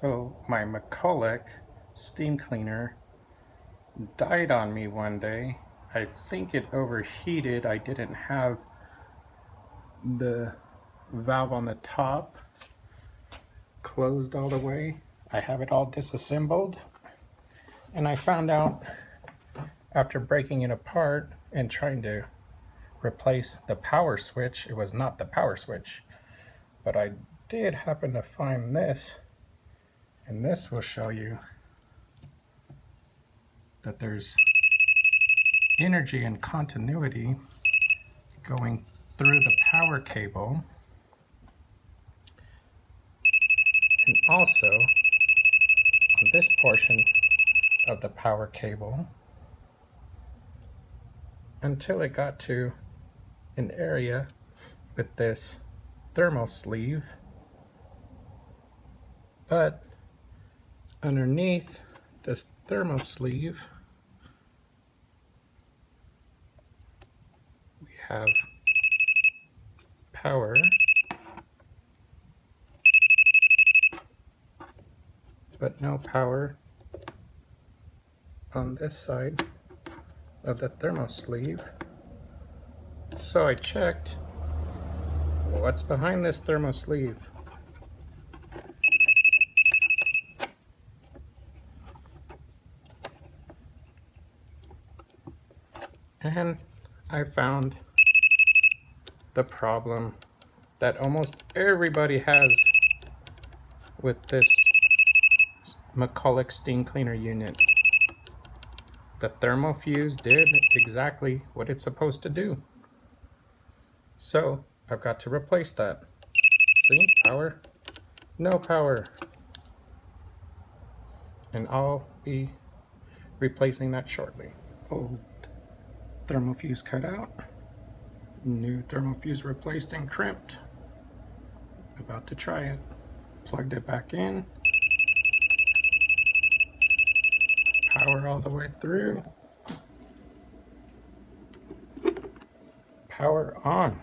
So my McCulloch steam cleaner died on me one day. I think it overheated. I didn't have the valve on the top closed all the way. I have it all disassembled, and I found out after breaking it apart and trying to replace the power switch, it was not the power switch. But I did happen to find this, and this will show you that there's energy and continuity going through the power cable, and also on this portion of the power cable until it got to an area with this thermal sleeve. But underneath this thermal sleeve we have power, but no power on this side of the thermal sleeve. So I checked what's behind this thermal sleeve. And I found the problem that almost everybody has with this McCulloch steam cleaner unit. The thermal fuse did exactly what it's supposed to do. So I've got to replace that. See, power, no power. And I'll be replacing that shortly. Old thermal fuse cut out, new thermal fuse replaced and crimped. About to try it. Plugged it back in. Power all the way through. Power on.